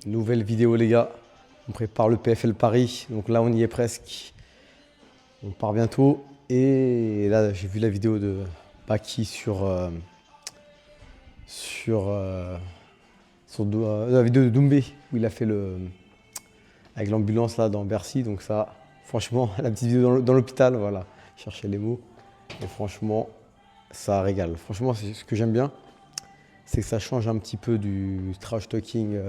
Nouvelle vidéo les gars, on prépare le PFL Paris, donc là on y est presque, on part bientôt. Et là j'ai vu la vidéo de Baki la vidéo de Doumbé où il a fait avec l'ambulance là dans Bercy, donc ça franchement la petite vidéo dans l'hôpital, voilà, chercher les mots, et franchement ça régale. Franchement c'est ce que j'aime bien, c'est que ça change un petit peu du trash talking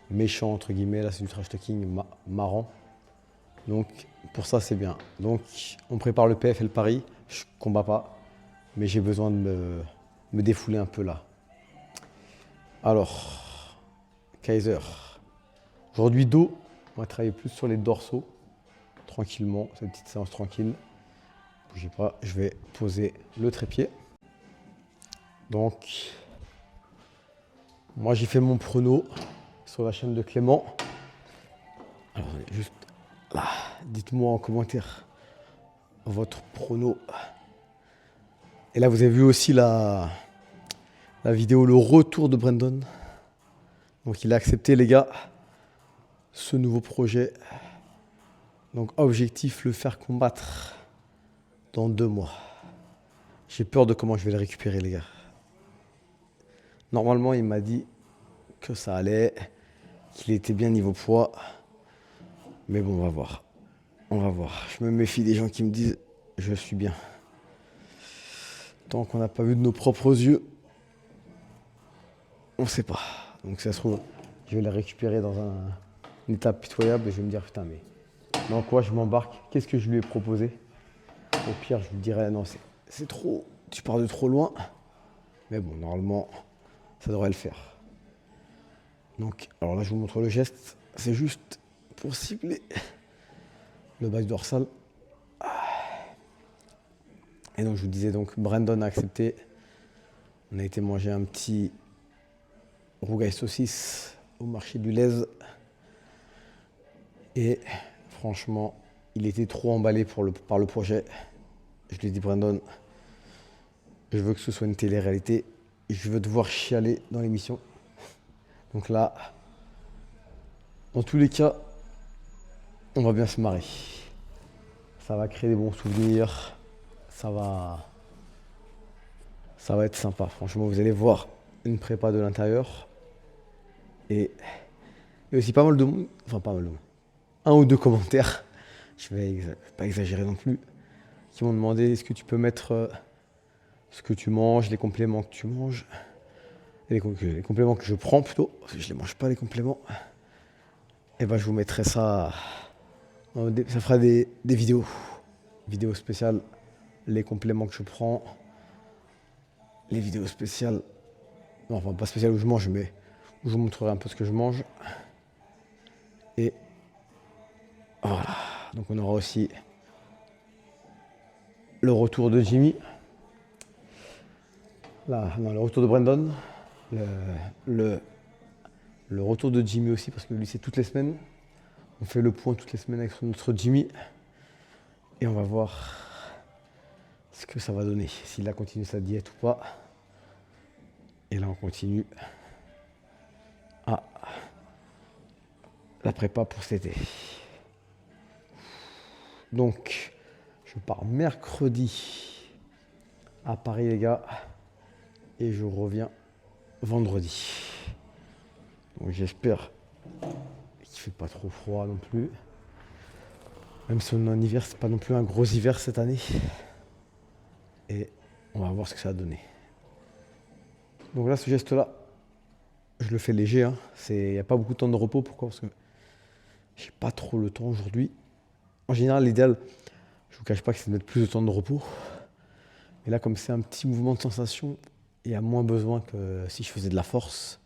méchant entre guillemets, là c'est du trash talking marrant. Donc pour ça c'est bien. Donc on prépare le PFL Paris, je combats pas, mais j'ai besoin de me défouler un peu là. Alors, Kaiser. Aujourd'hui dos, on va travailler plus sur les dorsaux, tranquillement, cette petite séance tranquille. Bougez pas, je vais poser le trépied. Donc, moi j'ai fait mon prono sur la chaîne de Clément. Alors juste là, dites-moi en commentaire votre prono. Et là vous avez vu aussi la vidéo, le retour de Brandon. Donc il a accepté les gars ce nouveau projet. Donc objectif, le faire combattre dans 2 mois. J'ai peur de comment je vais le récupérer les gars. Normalement il m'a dit que ça allait, qu'il était bien niveau poids. Mais bon on va voir. On va voir. Je me méfie des gens qui me disent je suis bien. Tant qu'on n'a pas vu de nos propres yeux, on sait pas. Donc ça se trouve, je vais les récupérer dans une étape pitoyable et je vais me dire putain mais dans quoi je m'embarque? Qu'est-ce que je lui ai proposé? Au pire je lui dirais non c'est trop, tu pars de trop loin. Mais bon normalement ça devrait le faire. Donc alors là je vous montre le geste, c'est juste pour cibler le bas du dorsal. Et donc je vous disais donc Brandon a accepté. On a été manger un petit rougail saucisse au marché du Lez. Et franchement, il était trop emballé par le projet. Je lui ai dit Brandon, je veux que ce soit une télé-réalité. Je veux te voir chialer dans l'émission. Donc là, dans tous les cas, on va bien se marrer. Ça va créer des bons souvenirs. Ça va être sympa. Franchement, vous allez voir une prépa de l'intérieur. Et aussi pas mal de monde. Enfin, pas mal de monde. 1 ou 2 commentaires. Je vais pas exagérer non plus. Qui m'ont demandé est-ce que tu peux mettre ce que tu manges, les compléments que tu manges. Les compléments que je prends plutôt. Parce que je ne les mange pas les compléments. Et ben je vous mettrai ça. Ça fera des vidéos. Vidéos spéciales. Les compléments que je prends. Les vidéos spéciales. Non, enfin pas spéciales où je mange, mais où je vous montrerai un peu ce que je mange. Et voilà. Donc on aura aussi le retour de Jimmy. Là, non, le retour de Brandon. Le retour de Jimmy aussi, parce que lui c'est toutes les semaines. On fait le point toutes les semaines avec notre Jimmy. Et on va voir ce que ça va donner. S'il a continué sa diète ou pas. Et là on continue à la prépa pour cet été. Donc je pars mercredi à Paris les gars. Et je reviens vendredi. Donc j'espère qu'il fait pas trop froid non plus. Même si on est en hiver, c'est pas non plus un gros hiver cette année. Et on va voir ce que ça va donner. Donc là, ce geste-là, je le fais léger. Il n'y a pas beaucoup de temps de repos. Pourquoi? Parce que j'ai pas trop le temps aujourd'hui. En général, l'idéal, je vous cache pas que c'est de mettre plus de temps de repos. Mais là, comme c'est un petit mouvement de sensation, il y a moins besoin que si je faisais de la force.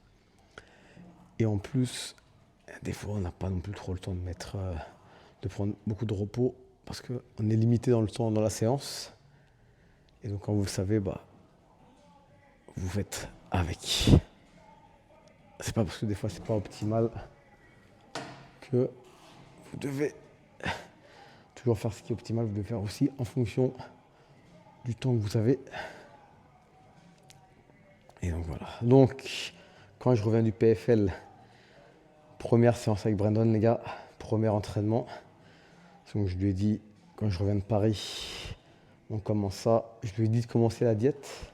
Et en plus, des fois, on n'a pas non plus trop le temps de prendre beaucoup de repos parce qu'on est limité dans le temps dans la séance. Et donc, quand vous le savez, vous faites avec. C'est pas parce que des fois, c'est pas optimal que vous devez toujours faire ce qui est optimal. Vous devez faire aussi en fonction du temps que vous avez. Et donc voilà. Donc, quand je reviens du PFL, Première séance avec Brandon, les gars. Premier entraînement. Donc je lui ai dit, quand je reviens de Paris, on commence ça. Je lui ai dit de commencer la diète.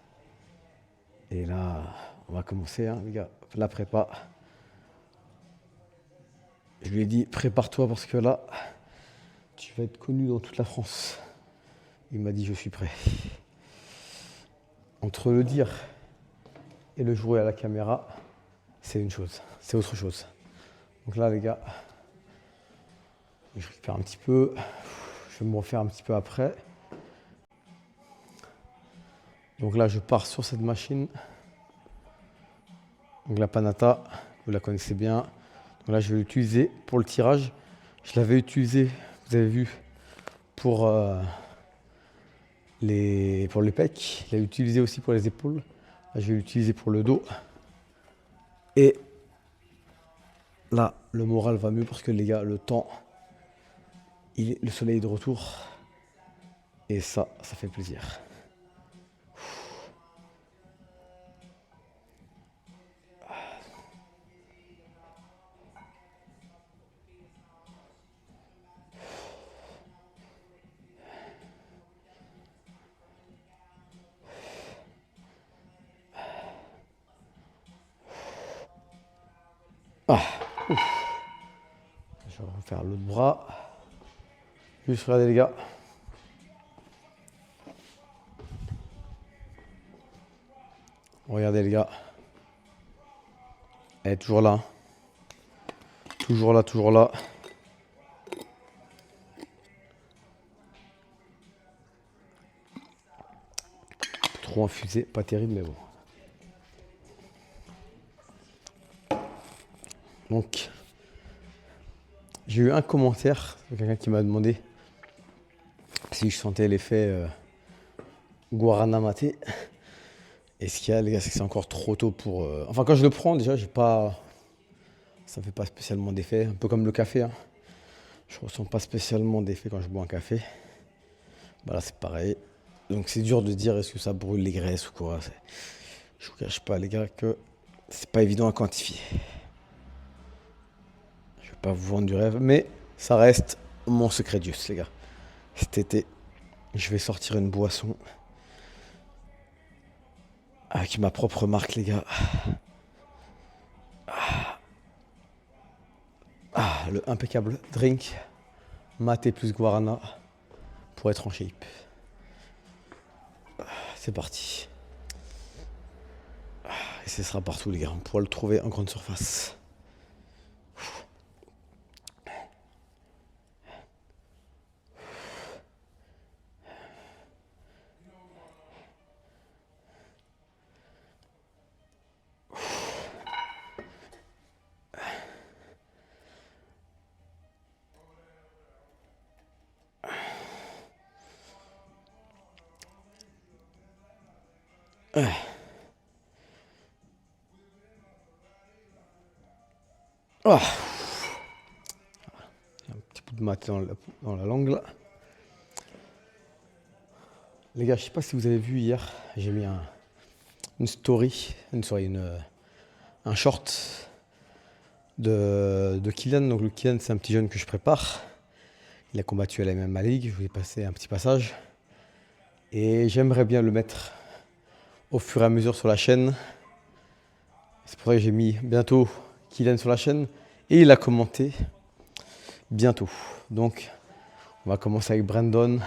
Et là, on va commencer, hein, les gars. La prépa. Je lui ai dit, prépare-toi parce que là, tu vas être connu dans toute la France. Il m'a dit, je suis prêt. Entre le dire et le jouer à la caméra, c'est une chose, c'est autre chose. Donc là, les gars, je récupère un petit peu. Je vais me refaire un petit peu après. Donc là, je pars sur cette machine. Donc la Panata, vous la connaissez bien. Donc là, je vais l'utiliser pour le tirage. Je l'avais utilisé, vous avez vu, pour les pecs. Je l'ai utilisé aussi pour les épaules. Là, je vais l'utiliser pour le dos. Et là, le moral va mieux parce que les gars, le temps, le soleil est de retour. Et ça fait plaisir. Ah, ouf. Je vais refaire l'autre bras. Juste regardez les gars. Regardez les gars. Elle est toujours là. Hein. Toujours là, toujours là. Trop infusé, pas terrible mais bon. Donc, j'ai eu un commentaire de quelqu'un qui m'a demandé si je sentais l'effet Guarana Maté. Et ce qu'il y a, les gars, c'est que c'est encore trop tôt pour. Enfin, quand je le prends, déjà, j'ai pas. Ça fait pas spécialement d'effet. Un peu comme le café. Hein. Je ressens pas spécialement d'effet quand je bois un café. Bah là, c'est pareil. Donc, c'est dur de dire est-ce que ça brûle les graisses ou quoi. Je vous cache pas, les gars, que c'est pas évident à quantifier. Je vais pas vous vendre du rêve, mais ça reste mon secret de Dieu, les gars. Cet été, je vais sortir une boisson avec ma propre marque, les gars. Le impeccable drink Maté plus Guarana pour être en shape. C'est parti. Et ce sera partout, les gars. On pourra le trouver en grande surface. Oh. Un petit bout de maté dans la langue, là. Les gars, je sais pas si vous avez vu hier, j'ai mis un short de Kylian. Donc le Kylian, c'est un petit jeune que je prépare. Il a combattu à la MMA League, je voulais passer un petit passage. Et j'aimerais bien le mettre au fur et à mesure sur la chaîne. C'est pour ça que j'ai mis bientôt Kylian sur la chaîne. Et il a commenté bientôt. Donc on va commencer avec Brandon.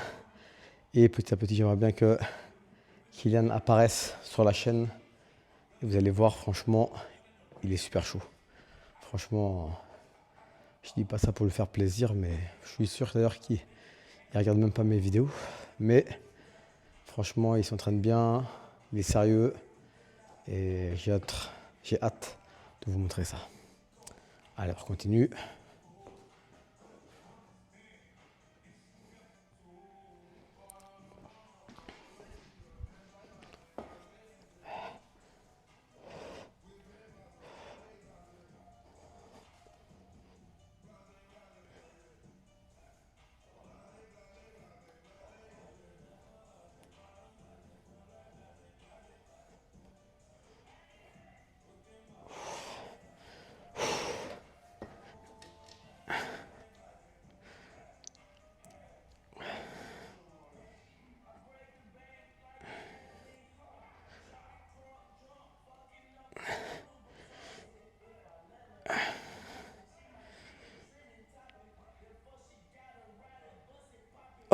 Et petit à petit, j'aimerais bien que Kylian apparaisse sur la chaîne. Et vous allez voir, franchement, il est super chaud. Franchement, je dis pas ça pour lui faire plaisir, mais je suis sûr d'ailleurs qu'il ne regarde même pas mes vidéos. Mais franchement, il s'entraîne bien, il est sérieux. Et j'ai hâte de vous montrer ça. Allez, on continue.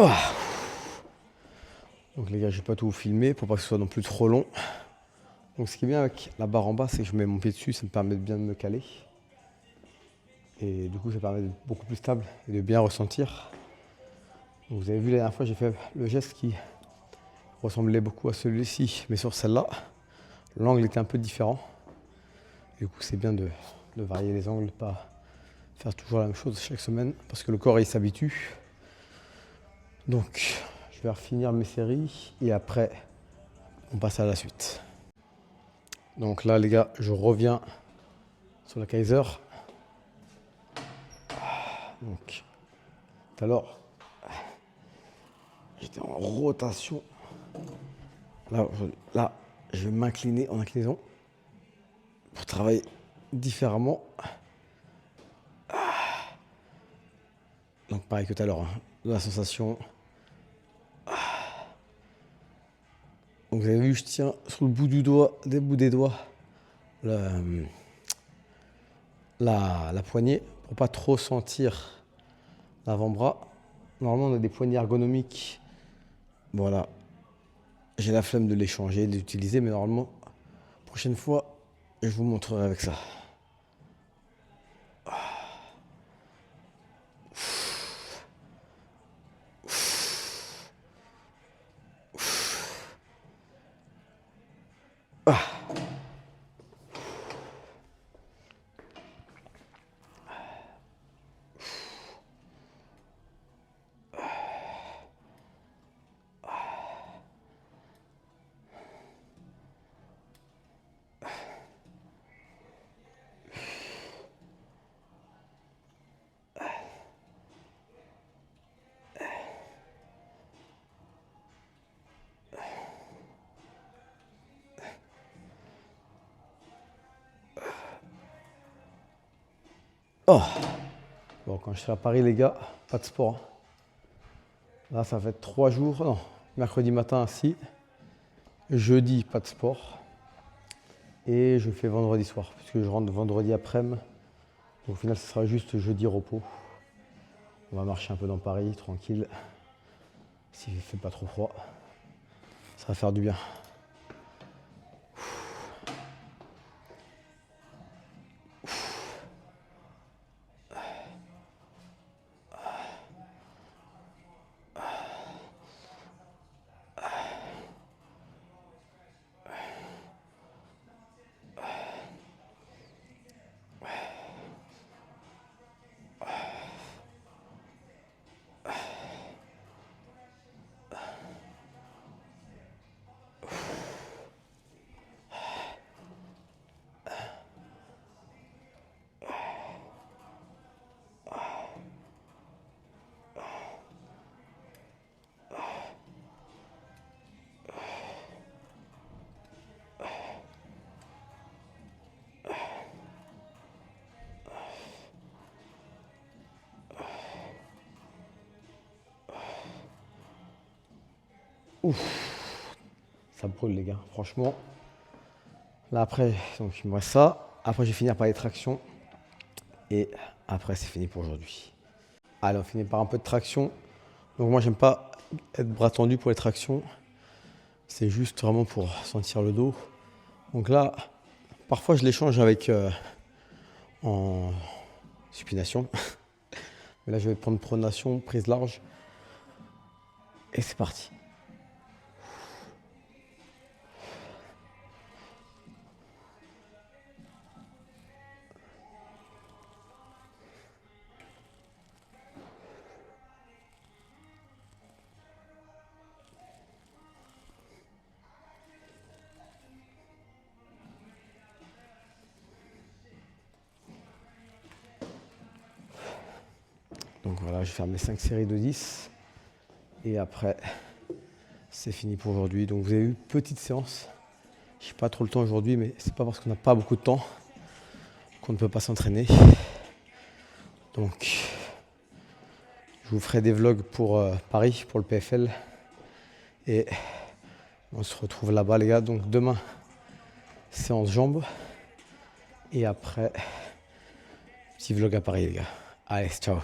Ah. Donc les gars, je vais pas tout vous filmer pour pas que ce soit non plus trop long. Donc ce qui est bien avec la barre en bas, c'est que je mets mon pied dessus, ça me permet de bien me caler. Et du coup, ça permet d'être beaucoup plus stable et de bien ressentir. Donc, vous avez vu la dernière fois, j'ai fait le geste qui ressemblait beaucoup à celui-ci, mais sur celle-là, l'angle était un peu différent. Et du coup, c'est bien de varier les angles, pas faire toujours la même chose chaque semaine, parce que le corps, il s'habitue. Donc, je vais refinir mes séries et après, on passe à la suite. Donc là, les gars, je reviens sur la Kaiser. Donc, tout à l'heure, j'étais en rotation. Là, je vais m'incliner en inclinaison pour travailler différemment. Donc pareil que tout à l'heure, hein, la sensation. Donc vous avez vu, je tiens sur le bout du doigt, des bouts des doigts, la poignée pour pas trop sentir l'avant-bras. Normalement, on a des poignées ergonomiques. Voilà. J'ai la flemme de les changer, de les utiliser, mais normalement, prochaine fois, je vous montrerai avec ça. Oh. Bon, quand je serai à Paris, les gars, pas de sport. Là, ça fait 3 jours. Non, mercredi matin, si. Jeudi, pas de sport. Et je fais vendredi soir, puisque je rentre vendredi après-midi. Au final, ce sera juste jeudi repos. On va marcher un peu dans Paris, tranquille. S'il ne fait pas trop froid, ça va faire du bien. Ouf, ça brûle les gars, franchement. Là après, donc il me reste ça. Après, je vais finir par les tractions. Et après, c'est fini pour aujourd'hui. Allez, on finit par un peu de traction. Donc moi, j'aime pas être bras tendu pour les tractions. C'est juste vraiment pour sentir le dos. Donc là, parfois, je l'échange avec en supination. Mais là, je vais prendre pronation, prise large. Et c'est parti. Donc voilà, je vais faire mes 5 séries de 10. Et après, c'est fini pour aujourd'hui. Donc vous avez vu, petite séance. Je n'ai pas trop le temps aujourd'hui, mais c'est pas parce qu'on n'a pas beaucoup de temps qu'on ne peut pas s'entraîner. Donc, je vous ferai des vlogs pour Paris, pour le PFL. Et on se retrouve là-bas, les gars. Donc demain, séance jambes. Et après, petit vlog à Paris, les gars. Allez, ciao.